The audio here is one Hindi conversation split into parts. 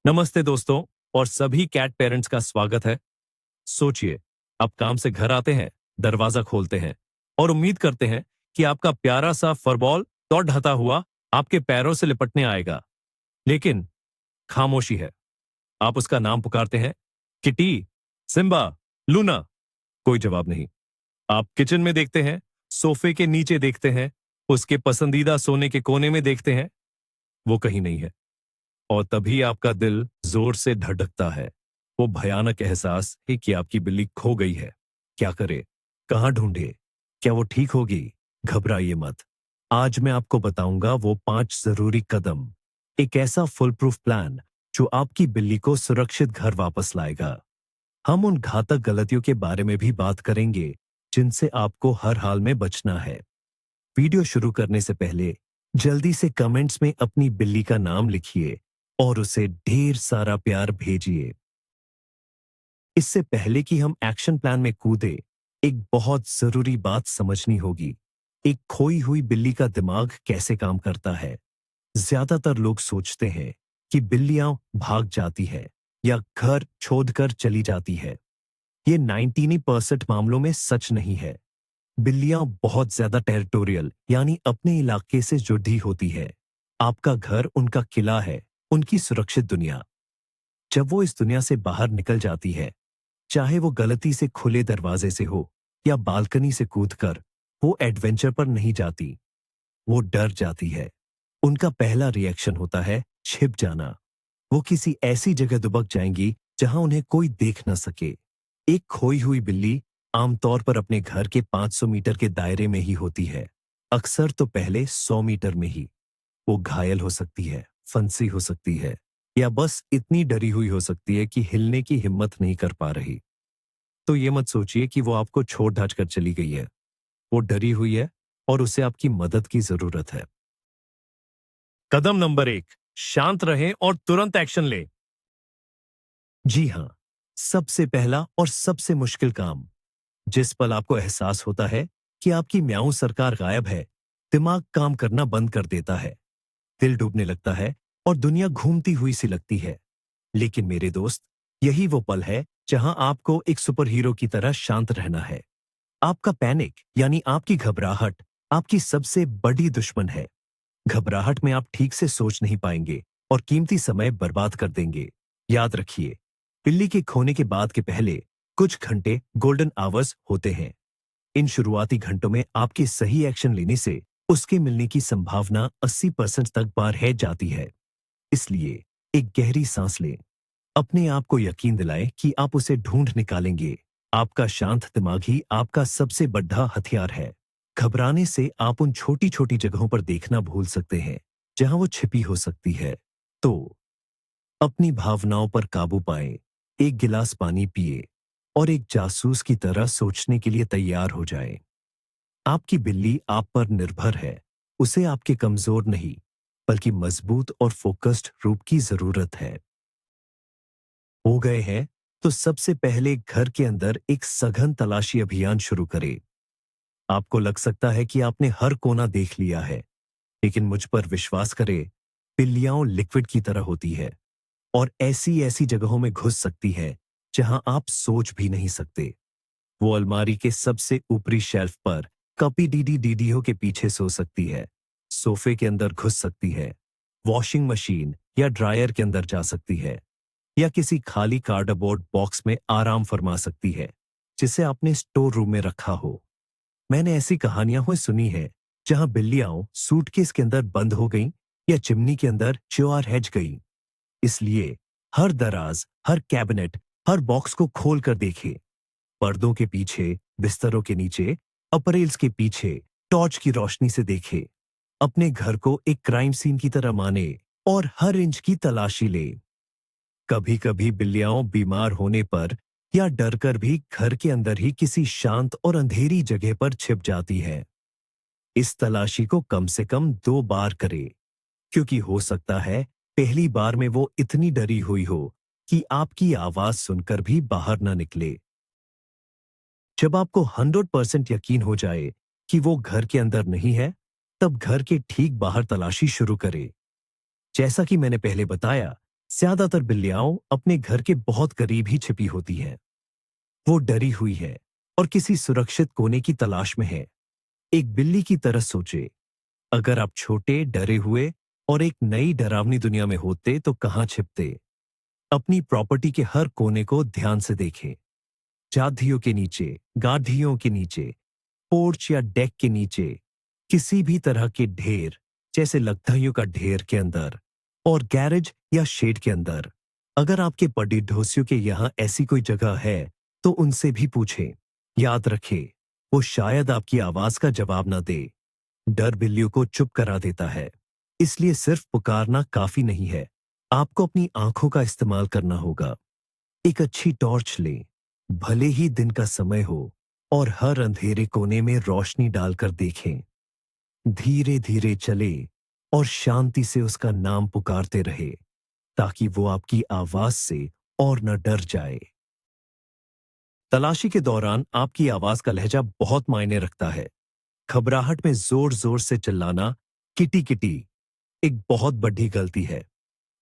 नमस्ते दोस्तों और सभी कैट पेरेंट्स का स्वागत है। सोचिए, आप काम से घर आते हैं, दरवाजा खोलते हैं और उम्मीद करते हैं कि आपका प्यारा सा फरबॉल दौड़ ढता हुआ आपके पैरों से लिपटने आएगा, लेकिन खामोशी है। आप उसका नाम पुकारते हैं, किटी, सिम्बा, लूना। कोई जवाब नहीं। आप किचन में देखते हैं, सोफे के नीचे देखते हैं, उसके पसंदीदा सोने के कोने में देखते हैं, वो कहीं नहीं है। और तभी आपका दिल जोर से धड़कता है। वो भयानक एहसास है कि आपकी बिल्ली खो गई है। क्या करे? कहां ढूंढे? क्या वो ठीक होगी? घबराइए मत। आज मैं आपको बताऊंगा वो 5 जरूरी कदम, एक ऐसा फुल प्रूफ प्लान जो आपकी बिल्ली को सुरक्षित घर वापस लाएगा। हम उन घातक गलतियों के बारे में भी बात करेंगे जिनसे आपको हर हाल में बचना है। वीडियो शुरू करने से पहले जल्दी से कमेंट्स में अपनी बिल्ली का नाम लिखिए और उसे ढेर सारा प्यार भेजिए। इससे पहले कि हम एक्शन प्लान में कूदे, एक बहुत जरूरी बात समझनी होगी। एक खोई हुई बिल्ली का दिमाग कैसे काम करता है। ज्यादातर लोग सोचते हैं कि बिल्लियां भाग जाती है या घर छोड़कर चली जाती है। ये 99% मामलों में सच नहीं है। बिल्लियां बहुत ज्यादा टेरिटोरियल यानी अपने इलाके से जुड़ी होती है। आपका घर उनका किला है, उनकी सुरक्षित दुनिया। जब वो इस दुनिया से बाहर निकल जाती है, चाहे वो गलती से खुले दरवाजे से हो या बालकनी से कूदकर, वो एडवेंचर पर नहीं जाती, वो डर जाती है। उनका पहला रिएक्शन होता है छिप जाना। वो किसी ऐसी जगह दुबक जाएंगी जहां उन्हें कोई देख न सके। एक खोई हुई बिल्ली आमतौर पर अपने घर के 500 मीटर के दायरे में ही होती है, अक्सर तो पहले 100 मीटर में ही। वो घायल हो सकती है, फंसी हो सकती है, या बस इतनी डरी हुई हो सकती है कि हिलने की हिम्मत नहीं कर पा रही। तो ये मत सोचिए कि वो आपको छोड़ ढाच कर चली गई है। वो डरी हुई है और उसे आपकी मदद की जरूरत है। कदम नंबर 1, शांत रहें और तुरंत एक्शन लें। जी हां, सबसे पहला और सबसे मुश्किल काम। जिस पल आपको एहसास होता है कि आपकी म्याऊं सरकार गायब है, दिमाग काम करना बंद कर देता है, दिल डूबने लगता है और दुनिया घूमती हुई सी लगती है। लेकिन मेरे दोस्त, यही वो पल है जहां आपको एक सुपर हीरो की तरह शांत रहना है। आपका पैनिक यानी आपकी घबराहट आपकी सबसे बड़ी दुश्मन है। घबराहट में आप ठीक से सोच नहीं पाएंगे और कीमती समय बर्बाद कर देंगे। याद रखिए, बिल्ली के खोने के बाद के पहले कुछ घंटे गोल्डन आवर्स होते हैं। इन शुरुआती घंटों में आपके सही एक्शन लेने से उसके मिलने की संभावना 80% तक बढ़ जाती है। इसलिए एक गहरी सांस लें। अपने आप को यकीन दिलाएं कि आप उसे ढूंढ निकालेंगे। आपका शांत दिमाग ही आपका सबसे बड़ा हथियार है। घबराने से आप उन छोटी छोटी जगहों पर देखना भूल सकते हैं जहां वो छिपी हो सकती है। तो अपनी भावनाओं पर काबू पाएं, एक गिलास पानी पिए और एक जासूस की तरह सोचने के लिए तैयार हो जाएं। आपकी बिल्ली आप पर निर्भर है। उसे आपके कमजोर नहीं, बल्कि मजबूत और फोकस्ड रूप की जरूरत है। हो गए हैं, तो सबसे पहले घर के अंदर एक सघन तलाशी अभियान शुरू करें। आपको लग सकता है कि आपने हर कोना देख लिया है, लेकिन मुझ पर विश्वास करें, बिल्लियां लिक्विड की तरह होती है और ऐसी ऐसी जगहों में घुस सकती है जहां आप सोच भी नहीं सकते। वो अलमारी के सबसे ऊपरी शेल्फ पर कपी डीडी डीडीओ के पीछे सो सकती है, सोफे के अंदर घुस सकती है, वॉशिंग मशीन या ड्रायर के अंदर जा सकती है, या किसी खाली कार्डबोर्ड बॉक्स में आराम फरमा सकती है जिसे आपने स्टोर रूम में रखा हो। मैंने ऐसी कहानियां हुई सुनी है जहां बिल्लियां सूटकेस के अंदर बंद हो गईं या चिमनी के अंदर चोर हेज गईं। इसलिए हर दराज, हर कैबिनेट, हर बॉक्स को खोल कर देखें। पर्दों के पीछे, बिस्तरों के नीचे, अपरेल्स के पीछे, टॉर्च की रोशनी से देखें। अपने घर को एक क्राइम सीन की तरह माने और हर इंच की तलाशी ले। कभी कभी बिल्लियां बीमार होने पर या डरकर भी घर के अंदर ही किसी शांत और अंधेरी जगह पर छिप जाती है। इस तलाशी को कम से कम 2 बार करें, क्योंकि हो सकता है पहली बार में वो इतनी डरी हुई हो कि आपकी आवाज सुनकर भी बाहर ना निकले। जब आपको 100% यकीन हो जाए कि वो घर के अंदर नहीं है, तब घर के ठीक बाहर तलाशी शुरू करें। जैसा कि मैंने पहले बताया, ज्यादातर बिल्लियाँ अपने घर के बहुत करीब ही छिपी होती हैं। वो डरी हुई है और किसी सुरक्षित कोने की तलाश में है। एक बिल्ली की तरह सोचे, अगर आप छोटे, डरे हुए और एक नई डरावनी दुनिया में होते तो कहाँ छिपते? अपनी प्रॉपर्टी के हर कोने को ध्यान से देखें। जाधियों के नीचे, गाधियों के नीचे, पोर्च या डेक के नीचे, किसी भी तरह के ढेर, जैसे लकड़ियों का ढेर के अंदर, और गैरेज या शेड के अंदर। अगर आपके पड़ोसियों के यहाँ ऐसी कोई जगह है, तो उनसे भी पूछें। याद रखें, वो शायद आपकी आवाज का जवाब न दे। डर बिल्लियों को चुप करा देता है, इसलिए सिर्फ पुकारना काफी नहीं है। आपको अपनी आंखों का इस्तेमाल करना होगा। एक अच्छी टॉर्च लें, भले ही दिन का समय हो, और हर अंधेरे कोने में रोशनी डालकर देखें। धीरे धीरे चले और शांति से उसका नाम पुकारते रहे, ताकि वो आपकी आवाज से और न डर जाए। तलाशी के दौरान आपकी आवाज का लहजा बहुत मायने रखता है। घबराहट में जोर जोर से चिल्लाना, किटी किटी, एक बहुत बड़ी गलती है।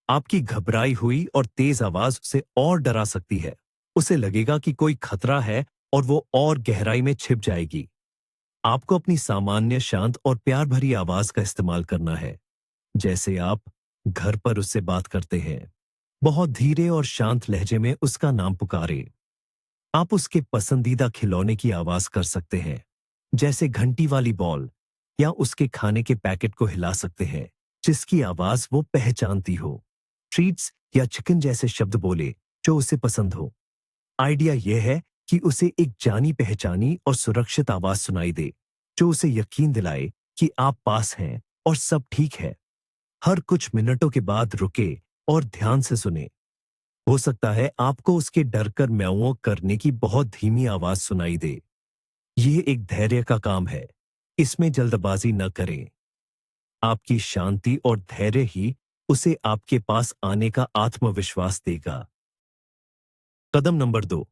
आपकी घबराई हुई और तेज आवाज उसे और डरा सकती है। उसे लगेगा कि कोई खतरा है और वो और गहराई में छिप जाएगी। आपको अपनी सामान्य, शांत और प्यार भरी आवाज का इस्तेमाल करना है, जैसे आप घर पर उससे बात करते हैं। बहुत धीरे और शांत लहजे में उसका नाम पुकारे। आप उसके पसंदीदा खिलौने की आवाज कर सकते हैं, जैसे घंटी वाली बॉल, या उसके खाने के पैकेट को हिला सकते हैं, जिसकी आवाज वो पहचानती हो। ट्रीट्स या चिकन जैसे शब्द बोले जो उसे पसंद हो। आइडिया यह है कि उसे एक जानी पहचानी और सुरक्षित आवाज सुनाई दे, जो उसे यकीन दिलाए कि आप पास हैं और सब ठीक है। हर कुछ मिनटों के बाद रुके और ध्यान से सुने। हो सकता है आपको उसके डर कर म्याऊं करने की बहुत धीमी आवाज सुनाई दे। यह एक धैर्य का काम है, इसमें जल्दबाजी न करें। आपकी शांति और धैर्य ही उसे आपके पास आने का आत्मविश्वास देगा। कदम नंबर 2,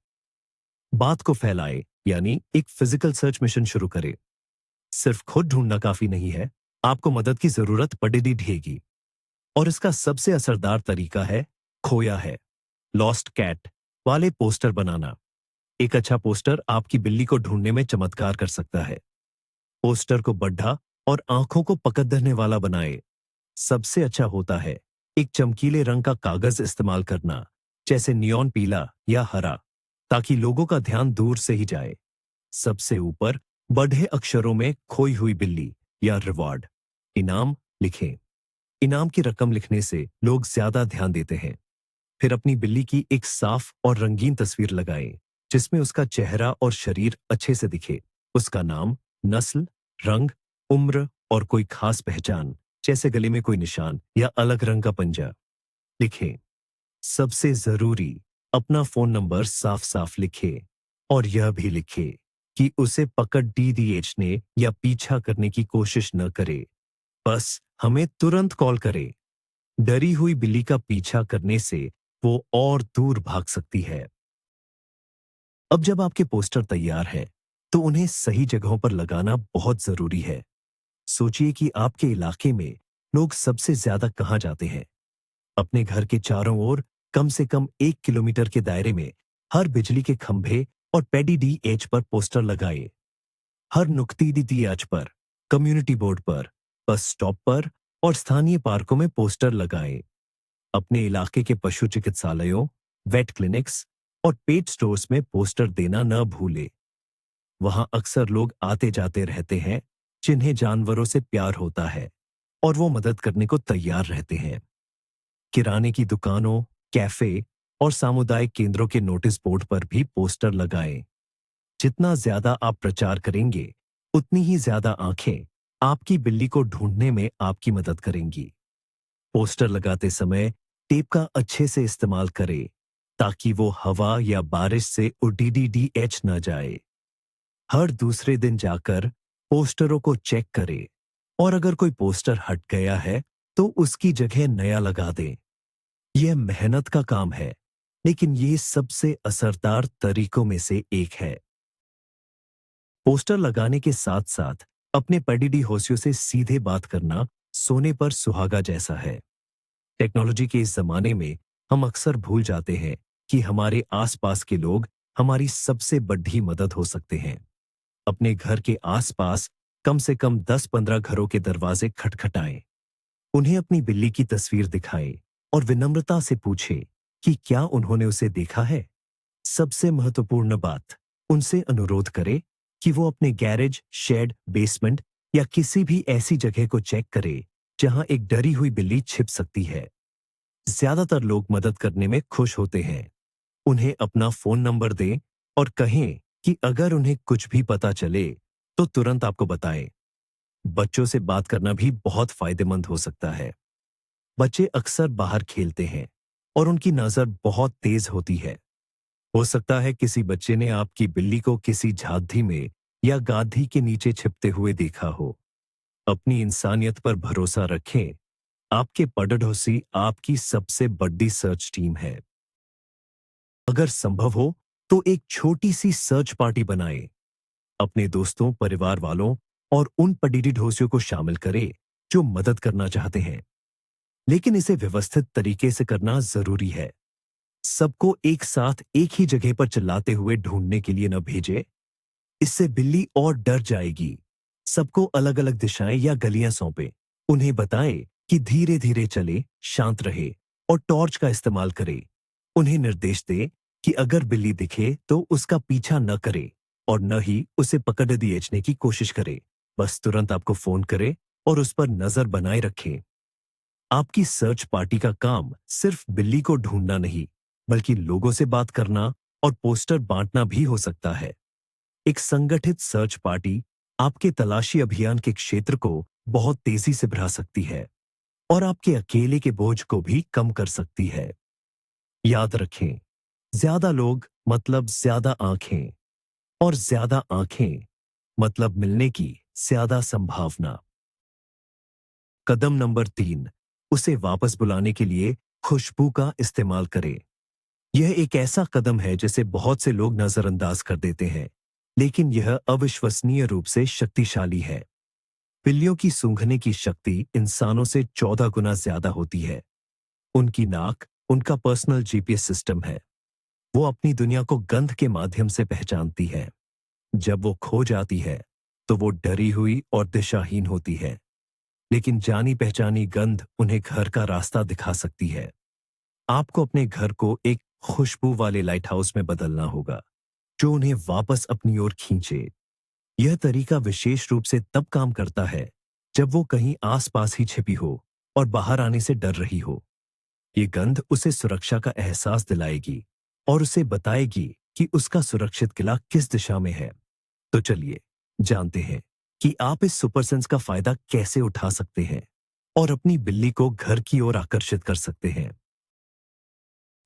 बात को फैलाए, यानी एक फिजिकल सर्च मिशन शुरू करें। सिर्फ खुद ढूंढना काफी नहीं है, आपको मदद की जरूरत पड़ेगी। और इसका सबसे असरदार तरीका है खोया है, लॉस्ट कैट वाले पोस्टर बनाना। एक अच्छा पोस्टर आपकी बिल्ली को ढूंढने में चमत्कार कर सकता है। पोस्टर को बढ़ा और आंखों को पकड़ने वाला बनाए। सबसे अच्छा होता है एक चमकीले रंग का कागज इस्तेमाल करना, जैसे नियॉन पीला या हरा, ताकि लोगों का ध्यान दूर से ही जाए। सबसे ऊपर बड़े अक्षरों में खोई हुई बिल्ली या रिवॉर्ड, इनाम लिखें। इनाम की रकम लिखने से लोग ज्यादा ध्यान देते हैं। फिर अपनी बिल्ली की एक साफ और रंगीन तस्वीर लगाएं, जिसमें उसका चेहरा और शरीर अच्छे से दिखे। उसका नाम, नस्ल, रंग, उम्र और कोई खास पहचान, जैसे गले में कोई निशान या अलग रंग का पंजा लिखें। सबसे जरूरी, अपना फोन नंबर साफ साफ लिखे, और यह भी लिखे कि उसे पकड़ डीडीएच ने या पीछा करने की कोशिश न करे। बस हमें तुरंत कॉल करे। डरी हुई बिल्ली का पीछा करने से वो और दूर भाग सकती है। अब जब आपके पोस्टर तैयार हैं, तो उन्हें सही जगहों पर लगाना बहुत जरूरी है। सोचिए कि आपके इलाके में लोग सबसे ज्यादा कहाँ जाते हैं। अपने घर के चारों ओर कम से कम 1 किलोमीटर के दायरे में हर बिजली के खंभे और पेडी डी एच पर पोस्टर लगाए। हर नुक्तीदी डी एच पर, कम्युनिटी बोर्ड पर, बस स्टॉप पर और स्थानीय पार्कों में पोस्टर लगाए। अपने इलाके के पशु चिकित्सालयों, वेट क्लिनिक्स और पेट स्टोर्स में पोस्टर देना न भूले। वहां अक्सर लोग आते जाते रहते हैं, जिन्हें जानवरों से प्यार होता है और वो मदद करने को तैयार रहते हैं। किराने की दुकानों, कैफे और सामुदायिक केंद्रों के नोटिस बोर्ड पर भी पोस्टर लगाएं। जितना ज्यादा आप प्रचार करेंगे, उतनी ही ज्यादा आंखें आपकी बिल्ली को ढूंढने में आपकी मदद करेंगी। पोस्टर लगाते समय टेप का अच्छे से इस्तेमाल करें, ताकि वो हवा या बारिश से उडीडीडीएच न जाए। हर दूसरे दिन जाकर पोस्टरों को चेक करें, और अगर कोई पोस्टर हट गया है तो उसकी जगह नया लगा दें। यह मेहनत का काम है, लेकिन ये सबसे असरदार तरीकों में से एक है। पोस्टर लगाने के साथ साथ अपने पड़ोसियों से सीधे बात करना सोने पर सुहागा जैसा है। टेक्नोलॉजी के इस जमाने में हम अक्सर भूल जाते हैं कि हमारे आसपास के लोग हमारी सबसे बड़ी मदद हो सकते हैं। अपने घर के आसपास कम से कम 10-15 घरों के दरवाजे खटखटाएं। उन्हें अपनी बिल्ली की तस्वीर दिखाएं और विनम्रता से पूछें कि क्या उन्होंने उसे देखा है। सबसे महत्वपूर्ण बात, उनसे अनुरोध करें कि वो अपने गैरेज, शेड, बेसमेंट या किसी भी ऐसी जगह को चेक करे जहां एक डरी हुई बिल्ली छिप सकती है। ज्यादातर लोग मदद करने में खुश होते हैं। उन्हें अपना फोन नंबर दें और कहें कि अगर उन्हें कुछ भी पता चले तो तुरंत आपको बताएं। बच्चों से बात करना भी बहुत फायदेमंद हो सकता है। बच्चे अक्सर बाहर खेलते हैं और उनकी नजर बहुत तेज होती है। हो सकता है किसी बच्चे ने आपकी बिल्ली को किसी झांकी में या गाधी के नीचे छिपते हुए देखा हो। अपनी इंसानियत पर भरोसा रखें। आपके पड़ोसी आपकी सबसे बड़ी सर्च टीम है। अगर संभव हो तो एक छोटी सी सर्च पार्टी बनाएं। अपने दोस्तों, परिवार वालों और उन पड़ोसियों को शामिल करें जो मदद करना चाहते हैं। लेकिन इसे व्यवस्थित तरीके से करना जरूरी है। सबको एक साथ एक ही जगह पर चिल्लाते हुए ढूंढने के लिए न भेजें। इससे बिल्ली और डर जाएगी। सबको अलग अलग दिशाएं या गलियां सौंपें। उन्हें बताएं कि धीरे धीरे चले, शांत रहे और टॉर्च का इस्तेमाल करे। उन्हें निर्देश दें कि अगर बिल्ली दिखे तो उसका पीछा न करे और न ही उसे पकड़ दिएचने की कोशिश करे। बस तुरंत आपको फोन करे और उस पर नजर बनाए रखें। आपकी सर्च पार्टी का काम सिर्फ बिल्ली को ढूंढना नहीं, बल्कि लोगों से बात करना और पोस्टर बांटना भी हो सकता है। एक संगठित सर्च पार्टी आपके तलाशी अभियान के क्षेत्र को बहुत तेजी से बढ़ा सकती है और आपके अकेले के बोझ को भी कम कर सकती है। याद रखें, ज्यादा लोग मतलब ज्यादा आंखें, और ज्यादा आंखें मतलब मिलने की ज्यादा संभावना। कदम नंबर 3, उसे वापस बुलाने के लिए खुशबू का इस्तेमाल करें। यह एक ऐसा कदम है जिसे बहुत से लोग नजरअंदाज कर देते हैं, लेकिन यह अविश्वसनीय रूप से शक्तिशाली है। बिल्लियों की सूंघने की शक्ति इंसानों से 14 गुना ज्यादा होती है। उनकी नाक उनका पर्सनल जीपीएस सिस्टम है। वो अपनी दुनिया को गंध के माध्यम से पहचानती है। जब वो खो जाती है तो वो डरी हुई और दिशाहीन होती है, लेकिन जानी पहचानी गंध उन्हें घर का रास्ता दिखा सकती है। आपको अपने घर को एक खुशबू वाले लाइट हाउस में बदलना होगा जो उन्हें वापस अपनी ओर खींचे। यह तरीका विशेष रूप से तब काम करता है जब वो कहीं आसपास ही छिपी हो और बाहर आने से डर रही हो। ये गंध उसे सुरक्षा का एहसास दिलाएगी और उसे बताएगी कि उसका सुरक्षित किला किस दिशा में है। तो चलिए जानते हैं कि आप इस सुपर सेंस का फायदा कैसे उठा सकते हैं और अपनी बिल्ली को घर की ओर आकर्षित कर सकते हैं।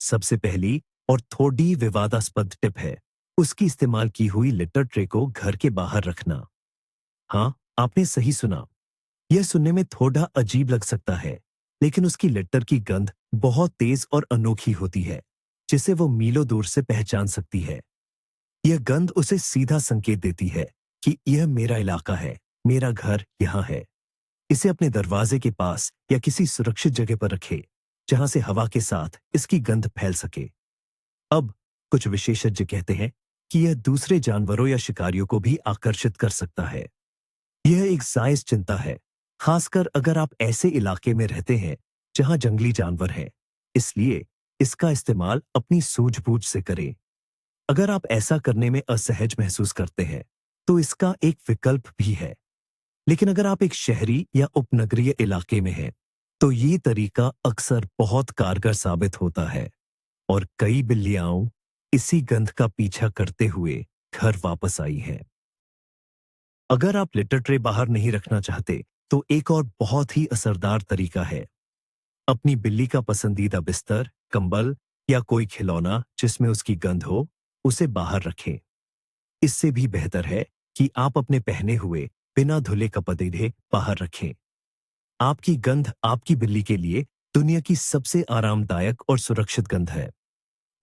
सबसे पहली और थोड़ी विवादास्पद टिप है उसकी इस्तेमाल की हुई लिटर ट्रे को घर के बाहर रखना। हाँ, आपने सही सुना। यह सुनने में थोड़ा अजीब लग सकता है, लेकिन उसकी लिटर की गंध बहुत तेज और अनोखी होती है, जिसे वो मीलों दूर से पहचान सकती है। यह गंध उसे सीधा संकेत देती है कि यह मेरा इलाका है, मेरा घर यहाँ है। इसे अपने दरवाजे के पास या किसी सुरक्षित जगह पर रखें, जहां से हवा के साथ इसकी गंध फैल सके। अब कुछ विशेषज्ञ कहते हैं कि यह दूसरे जानवरों या शिकारियों को भी आकर्षित कर सकता है। यह एक जायज चिंता है, खासकर अगर आप ऐसे इलाके में रहते हैं जहां जंगली जानवर हैं। इसलिए इसका इस्तेमाल अपनी सूझबूझ से करें। अगर आप ऐसा करने में असहज महसूस करते हैं, तो इसका एक विकल्प भी है। लेकिन अगर आप एक शहरी या उपनगरीय इलाके में हैं, तो ये तरीका अक्सर बहुत कारगर साबित होता है और कई बिल्लियां इसी गंध का पीछा करते हुए घर वापस आई हैं। अगर आप लिटर ट्रे बाहर नहीं रखना चाहते, तो एक और बहुत ही असरदार तरीका है। अपनी बिल्ली का पसंदीदा बिस्तर, कंबल या कोई खिलौना जिसमें उसकी गंध हो, उसे बाहर रखें। इससे भी बेहतर है कि आप अपने पहने हुए बिना धुले कपड़े बाहर रखें। आपकी गंध आपकी बिल्ली के लिए दुनिया की सबसे आरामदायक और सुरक्षित गंध है।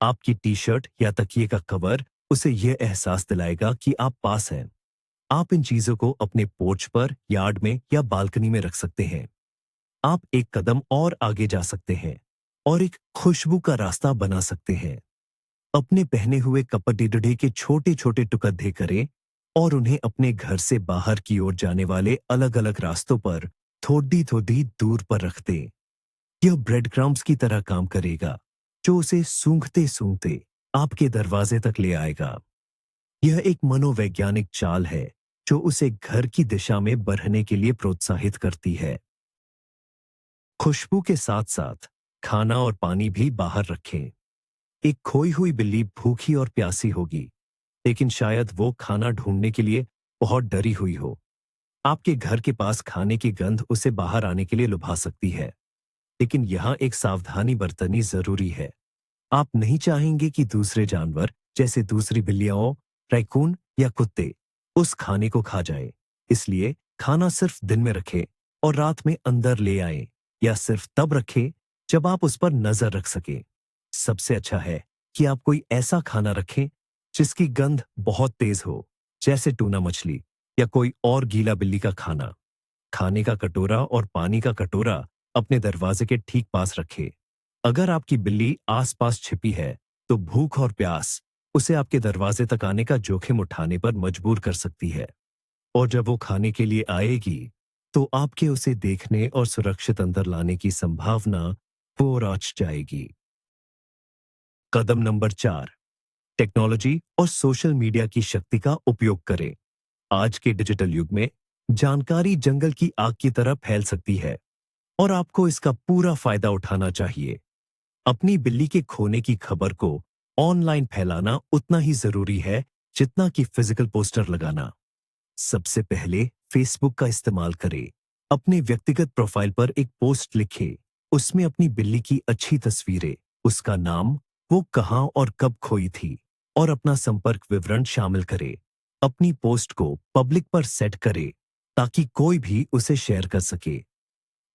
आपकी टी शर्ट या तकिए का कवर उसे यह एहसास दिलाएगा कि आप पास हैं। आप इन चीजों को अपने पोर्च पर, यार्ड में या बालकनी में रख सकते हैं। आप एक कदम और आगे जा सकते हैं और एक खुशबू का रास्ता बना सकते हैं। अपने पहने हुए कपड़े के छोटे छोटे टुकड़े करें और उन्हें अपने घर से बाहर की ओर जाने वाले अलग अलग रास्तों पर थोड़ी थोड़ी दूर पर रख दें। यह ब्रेड क्रम्स की तरह काम करेगा, जो उसे सूंघते सूंघते आपके दरवाजे तक ले आएगा। यह एक मनोवैज्ञानिक चाल है जो उसे घर की दिशा में बढ़ने के लिए प्रोत्साहित करती है। खुशबू के साथ साथ खाना और पानी भी बाहर रखें। एक खोई हुई बिल्ली भूखी और प्यासी होगी, लेकिन शायद वो खाना ढूंढने के लिए बहुत डरी हुई हो। आपके घर के पास खाने की गंध उसे बाहर आने के लिए लुभा सकती है, लेकिन यहाँ एक सावधानी बरतनी जरूरी है। आप नहीं चाहेंगे कि दूसरे जानवर जैसे दूसरी बिल्लियां, रैकून या कुत्ते उस खाने को खा जाए। इसलिए खाना सिर्फ दिन में रखें और रात में अंदर ले आएं, या सिर्फ तब रखें जब आप उस पर नजर रख सकें। सबसे अच्छा है कि आप कोई ऐसा खाना रखें जिसकी गंध बहुत तेज हो, जैसे टूना मछली या कोई और गीला बिल्ली का खाना। खाने का कटोरा और पानी का कटोरा अपने दरवाजे के ठीक पास रखें। अगर आपकी बिल्ली आसपास छिपी है, तो भूख और प्यास उसे आपके दरवाजे तक आने का जोखिम उठाने पर मजबूर कर सकती है। और जब वो खाने के लिए आएगी, तो आपके उसे देखने और सुरक्षित अंदर लाने की संभावना पोराच जाएगी। कदम नंबर 4, टेक्नोलॉजी और सोशल मीडिया की शक्ति का उपयोग करें। आज के डिजिटल युग में जानकारी जंगल की आग की तरह फैल सकती है और आपको इसका पूरा फायदा उठाना चाहिए। अपनी बिल्ली के खोने की खबर को ऑनलाइन फैलाना उतना ही जरूरी है जितना कि फिजिकल पोस्टर लगाना। सबसे पहले फेसबुक का इस्तेमाल करें। अपने व्यक्तिगत प्रोफाइल पर एक पोस्ट लिखें। उसमें अपनी बिल्ली की अच्छी तस्वीरें, उसका नाम, वो कहां और कब खोई थी, और अपना संपर्क विवरण शामिल करें। अपनी पोस्ट को पब्लिक पर सेट करें ताकि कोई भी उसे शेयर कर सके।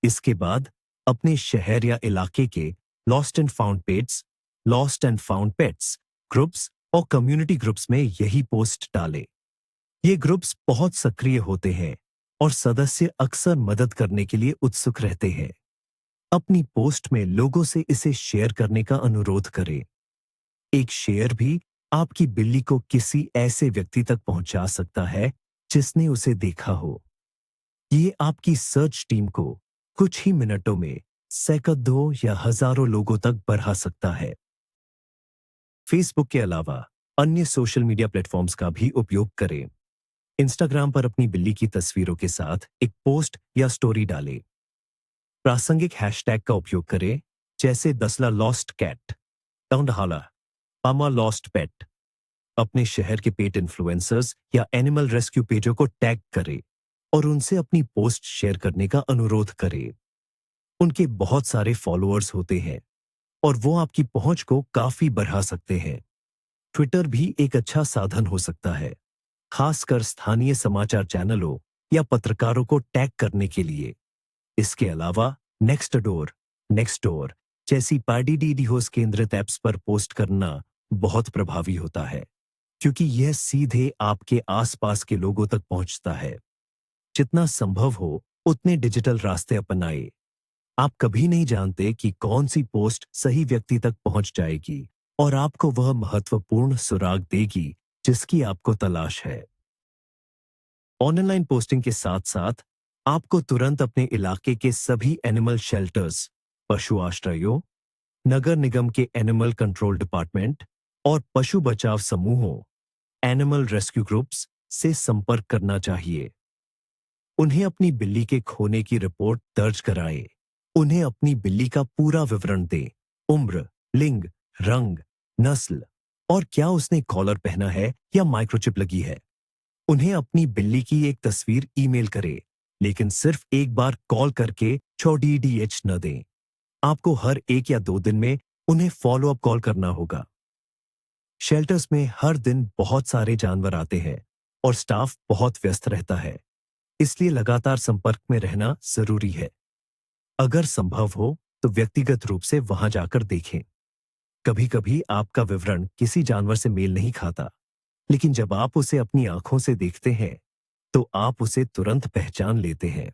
इसके बाद अपने शहर या इलाके के lost and found pets, lost and found pets groups और कम्युनिटी ग्रुप्स में यही पोस्ट डालें। ये ग्रुप्स बहुत सक्रिय होते हैं और सदस्य अक्सर मदद करने के लिए उत्सुक रहते हैं। अपनी पोस्ट में लोगों से इसे शेयर करने का अनुरोध करें। एक शेयर भी आपकी बिल्ली को किसी ऐसे व्यक्ति तक पहुंचा सकता है जिसने उसे देखा हो। ये आपकी सर्च टीम को कुछ ही मिनटों में सैकड़ों या हजारों लोगों तक बढ़ा सकता है। फेसबुक के अलावा अन्य सोशल मीडिया प्लेटफॉर्म्स का भी उपयोग करें। इंस्टाग्राम पर अपनी बिल्ली की तस्वीरों के साथ एक पोस्ट या स्टोरी डालें। प्रासंगिक हैशटैग का उपयोग करें, जैसे दसला लॉस्ट कैट, टाउनहाला, पामा लॉस्ट पेट। अपने शहर के पेट इन्फ्लुएंसर्स या एनिमल रेस्क्यू पेजों को टैग करें और उनसे अपनी पोस्ट शेयर करने का अनुरोध करें। उनके बहुत सारे फॉलोअर्स होते हैं और वो आपकी पहुंच को काफी बढ़ा सकते हैं। ट्विटर भी एक अच्छा साधन हो सकता है, खासकर स्थानीय समाचार चैनलों या पत्रकारों को टैग करने के लिए। इसके अलावा नेक्स्टडोर जैसी पार्डी होस्ट केंद्रित ऐप्स पर पोस्ट करना बहुत प्रभावी होता है, क्योंकि यह सीधे आपके आसपास के लोगों तक पहुंचता है। जितना संभव हो उतने डिजिटल रास्ते अपनाएं। आप कभी नहीं जानते कि कौन सी पोस्ट सही व्यक्ति तक पहुंच जाएगी और आपको वह महत्वपूर्ण सुराग देगी जिसकी आपको तलाश है। ऑनलाइन पोस्टिंग के साथ साथ आपको तुरंत अपने इलाके के सभी एनिमल शेल्टर्स, पशु आश्रयों, नगर निगम के एनिमल कंट्रोल डिपार्टमेंट और पशु बचाव समूहों, एनिमल रेस्क्यू ग्रुप्स से संपर्क करना चाहिए। उन्हें अपनी बिल्ली के खोने की रिपोर्ट दर्ज कराएं। उन्हें अपनी बिल्ली का पूरा विवरण दें, उम्र, लिंग, रंग, नस्ल और क्या उसने कॉलर पहना है या माइक्रोचिप लगी है। उन्हें अपनी बिल्ली की एक तस्वीर ईमेल करें, लेकिन सिर्फ एक बार कॉल करके DDH न दें। आपको हर 1 या 2 दिन में उन्हें फॉलो अप कॉल करना होगा। शेल्टर्स में हर दिन बहुत सारे जानवर आते हैं और स्टाफ बहुत व्यस्त रहता है, इसलिए लगातार संपर्क में रहना जरूरी है। अगर संभव हो तो व्यक्तिगत रूप से वहां जाकर देखें। कभी कभी आपका विवरण किसी जानवर से मेल नहीं खाता, लेकिन जब आप उसे अपनी आंखों से देखते हैं तो आप उसे तुरंत पहचान लेते हैं।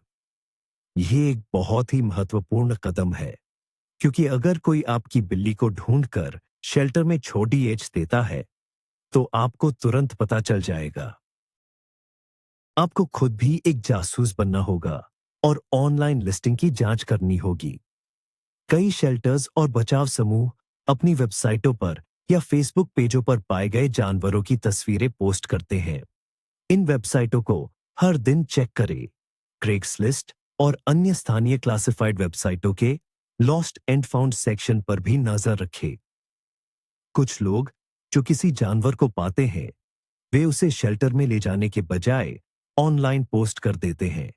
यह एक बहुत ही महत्वपूर्ण कदम है, क्योंकि अगर कोई आपकी बिल्ली को ढूंढकर शेल्टर में छोटी एज देता है तो आपको तुरंत पता चल जाएगा। आपको खुद भी एक जासूस बनना होगा और ऑनलाइन लिस्टिंग की जांच करनी होगी। कई शेल्टर्स और बचाव समूह अपनी वेबसाइटों पर या फेसबुक पेजों पर पाए गए जानवरों की तस्वीरें पोस्ट करते हैं। इन वेबसाइटों को हर दिन चेक करें। क्रेग्सलिस्ट और अन्य स्थानीय क्लासिफाइड वेबसाइटों के लॉस्ट एंड फाउंड सेक्शन पर भी नजर रखें। कुछ लोग जो किसी जानवर को पाते हैं वे उसे शेल्टर में ले जाने के बजाय ऑनलाइन पोस्ट कर देते हैं।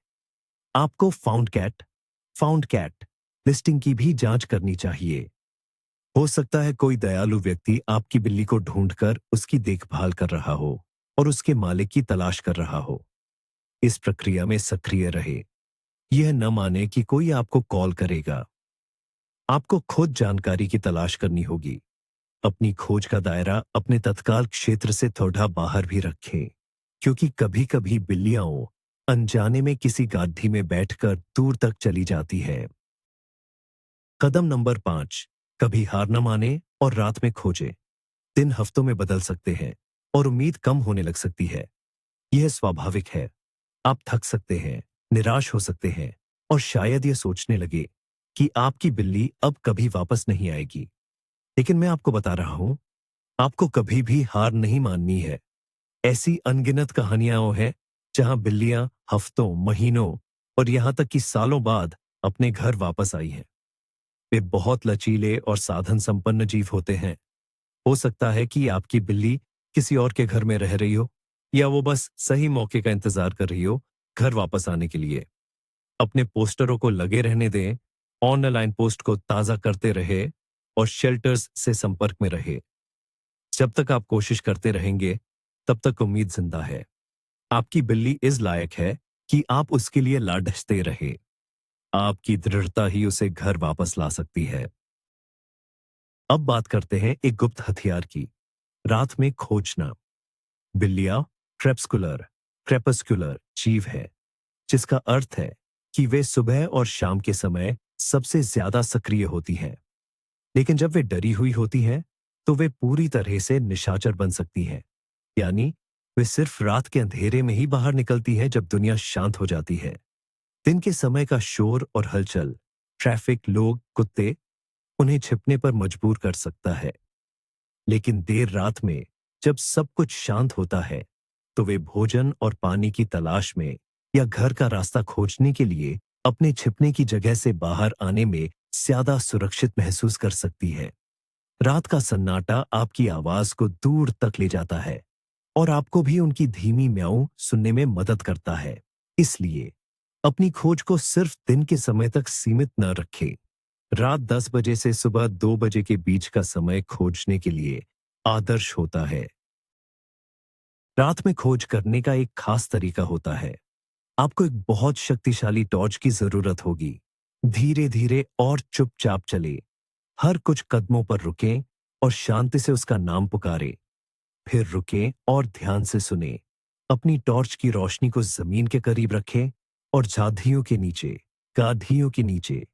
आपको फाउंड कैट लिस्टिंग की भी जांच करनी चाहिए। हो सकता है कोई दयालु व्यक्ति आपकी बिल्ली को ढूंढकर उसकी देखभाल कर रहा हो और उसके मालिक की तलाश कर रहा हो। इस प्रक्रिया में सक्रिय रहे। यह न माने कि कोई आपको कॉल करेगा। आपको खुद जानकारी की तलाश करनी होगी। अपनी खोज का दायरा अपने तत्काल क्षेत्र से थोड़ा बाहर भी रखें, क्योंकि कभी-कभी बिल्लियां अनजाने में किसी गाड़ी में बैठकर दूर तक चली जाती है। कदम नंबर 5, कभी हार न माने और रात में खोजें। दिन हफ्तों में बदल सकते हैं और उम्मीद कम होने लग सकती है। यह स्वाभाविक है। आप थक सकते हैं, निराश हो सकते हैं और शायद यह सोचने लगे कि आपकी बिल्ली अब कभी वापस नहीं आएगी। लेकिन मैं आपको बता रहा हूं, आपको कभी भी हार नहीं माननी है। ऐसी अनगिनत कहानियां हैं जहां बिल्लियां हफ्तों, महीनों और यहां तक कि सालों बाद अपने घर वापस आई हैं। वे बहुत लचीले और साधन संपन्न जीव होते हैं। हो सकता है कि आपकी बिल्ली किसी और के घर में रह रही हो या वो बस सही मौके का इंतजार कर रही हो घर वापस आने के लिए। अपने पोस्टरों को लगे रहने दें, ऑनलाइन पोस्ट को ताजा करते रहे और शेल्टर्स से संपर्क में रहे। जब तक आप कोशिश करते रहेंगे तब तक उम्मीद जिंदा है। आपकी बिल्ली इस लायक है कि आप उसके लिए लाडसते रहे। आपकी दृढ़ता ही उसे घर वापस ला सकती है। अब बात करते हैं एक गुप्त हथियार की, रात में खोजना। बिल्लियां क्रेपस्कुलर जीव है, जिसका अर्थ है कि वे सुबह और शाम के समय सबसे ज्यादा सक्रिय होती हैं। लेकिन जब वे डरी हुई होती हैं तो वे पूरी तरह से निशाचर बन सकती हैं। यानी वे सिर्फ रात के अंधेरे में ही बाहर निकलती हैं जब दुनिया शांत हो जाती है। दिन के समय का शोर और हलचल, ट्रैफिक, लोग, कुत्ते उन्हें छिपने पर मजबूर कर सकता है। लेकिन देर रात में जब सब कुछ शांत होता है तो वे भोजन और पानी की तलाश में या घर का रास्ता खोजने के लिए अपने छिपने की जगह से बाहर आने में ज्यादा सुरक्षित महसूस कर सकती है। रात का सन्नाटा आपकी आवाज को दूर तक ले जाता है और आपको भी उनकी धीमी म्याऊं सुनने में मदद करता है। इसलिए अपनी खोज को सिर्फ दिन के समय तक सीमित न रखें। रात 10 बजे से सुबह 2 बजे के बीच का समय खोजने के लिए आदर्श होता है। रात में खोज करने का एक खास तरीका होता है। आपको एक बहुत शक्तिशाली टॉर्च की जरूरत होगी। धीरे धीरे और चुपचाप चले। हर कुछ कदमों पर रुकें और शांति से उसका नाम पुकारें। फिर रुकें और ध्यान से सुने। अपनी टॉर्च की रोशनी को जमीन के करीब रखें और गाधियों के नीचे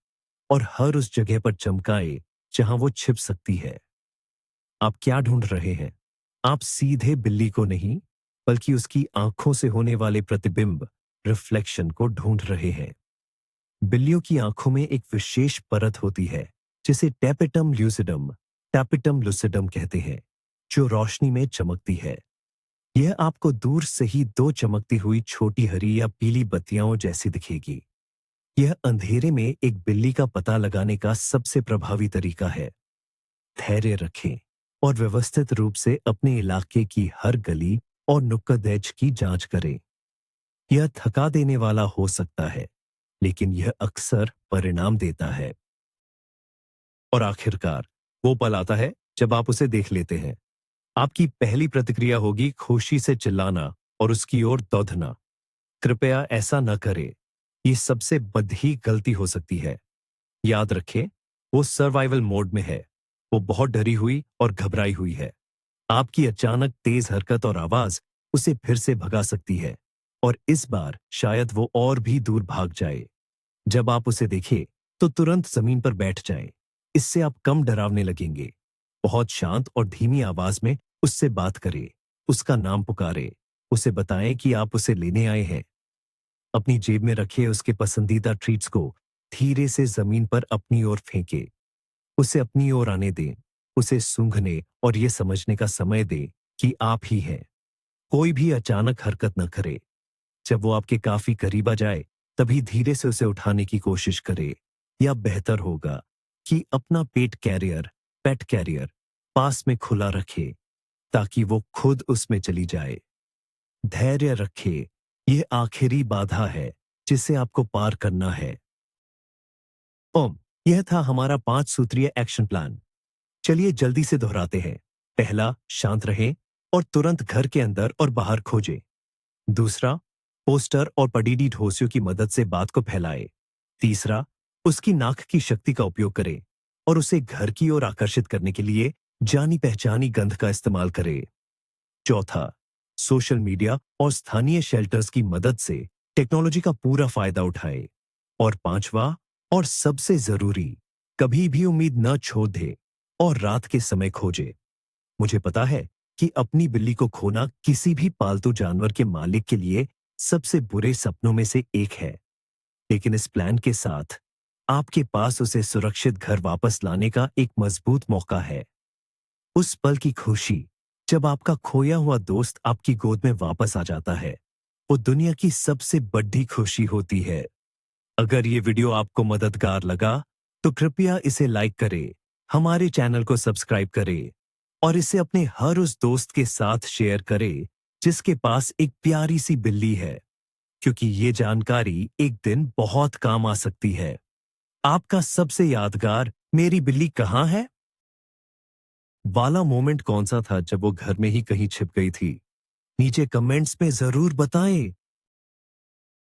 और हर उस जगह पर चमकाए जहां वो छिप सकती है। आप क्या ढूंढ रहे हैं? आप सीधे बिल्ली को नहीं, बल्कि उसकी आंखों से होने वाले प्रतिबिंब, रिफ्लेक्शन को ढूंढ रहे हैं। बिल्लियों की आंखों में एक विशेष परत होती है जिसे टैपिटम लुसिडम कहते हैं, जो रोशनी में चमकती है। यह आपको दूर से ही 2 चमकती हुई छोटी हरी या पीली बत्तियों जैसी दिखेगी। यह अंधेरे में एक बिल्ली का पता लगाने का सबसे प्रभावी तरीका है। धैर्य रखें और व्यवस्थित रूप से अपने इलाके की हर गली और नुक्कड़ की जांच करें। यह थका देने वाला हो सकता है, लेकिन यह अक्सर परिणाम देता है। और आखिरकार वो पल आता है जब आप उसे देख लेते हैं। आपकी पहली प्रतिक्रिया होगी खुशी से चिल्लाना और उसकी ओर दौड़ना। कृपया ऐसा न करें। ये सबसे बड़ी गलती हो सकती है। याद रखें, वो सर्वाइवल मोड में है। वो बहुत डरी हुई और घबराई हुई है। आपकी अचानक तेज हरकत और आवाज उसे फिर से भगा सकती है और इस बार शायद वो और भी दूर भाग जाए। जब आप उसे देखें तो तुरंत जमीन पर बैठ जाएं। इससे आप कम डरावने लगेंगे। बहुत शांत और धीमी आवाज में उससे बात करें, उसका नाम पुकारे, उसे बताएं कि आप उसे लेने आए हैं। अपनी जेब में रखे उसके पसंदीदा ट्रीट्स को धीरे से जमीन पर अपनी ओर फेंके। उसे अपनी ओर आने दें, उसे सूंघने और ये समझने का समय दें कि आप ही हैं। कोई भी अचानक हरकत न करे। जब वो आपके काफी करीब आ जाए, तभी धीरे से उसे उठाने की कोशिश करे। या बेहतर होगा कि अपना पेट कैरियर पास में खुला रखे, ताकि वो खुद उसमें चली जाए। धैर्य रखे, ये आखिरी बाधा है जिसे आपको पार करना है। ओम, यह था हमारा 5 सूत्रीय एक्शन प्लान। चलिए जल्दी से दोहराते हैं। पहला, शांत रहें और तुरंत घर के अंदर और बाहर खोजें। दूसरा, पोस्टर और पडीडी ढोसियों की मदद से बात को फैलाए। तीसरा, उसकी नाक की शक्ति का उपयोग करें और उसे घर की ओर आकर्षित करने के लिए जानी पहचानी गंध का इस्तेमाल करें। चौथा, सोशल मीडिया और स्थानीय शेल्टर्स की मदद से टेक्नोलॉजी का पूरा फायदा उठाए। और पांचवा और सबसे जरूरी, कभी भी उम्मीद न छोड़ दे और रात के समय खोजे। मुझे पता है कि अपनी बिल्ली को खोना किसी भी पालतू जानवर के मालिक के लिए सबसे बुरे सपनों में से एक है, लेकिन इस प्लान के साथ आपके पास उसे सुरक्षित घर वापस लाने का एक मजबूत मौका है। उस पल की खुशी जब आपका खोया हुआ दोस्त आपकी गोद में वापस आ जाता है, वो दुनिया की सबसे बड़ी खुशी होती है। अगर ये वीडियो आपको मददगार लगा, तो कृपया इसे लाइक करें, हमारे चैनल को सब्सक्राइब करें और इसे अपने हर उस दोस्त के साथ शेयर करें जिसके पास एक प्यारी सी बिल्ली है, क्योंकि ये जानकारी एक दिन बहुत काम आ सकती है। आपका सबसे यादगार मेरी बिल्ली कहाँ है वाला मोमेंट कौन सा था जब वो घर में ही कहीं छिप गई थी? नीचे कमेंट्स में जरूर बताएं।